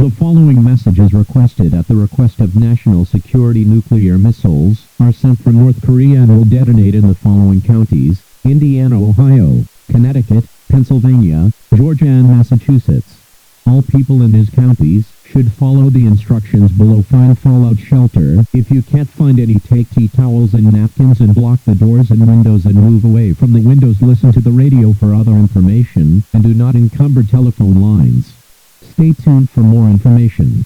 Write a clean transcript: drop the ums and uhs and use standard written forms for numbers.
The following messages requested at the request of national security. Nuclear missiles are sent from North Korea and will detonate in the following counties: Indiana, Ohio, Connecticut, Pennsylvania, Georgia, and Massachusetts. All people in these counties should follow the instructions below. Find fallout shelter. If you can't find any, take tea towels and napkins and block the doors and windows and move away from the windows. Listen to the radio for other information and do not encumber telephone lines. Stay tuned for more information.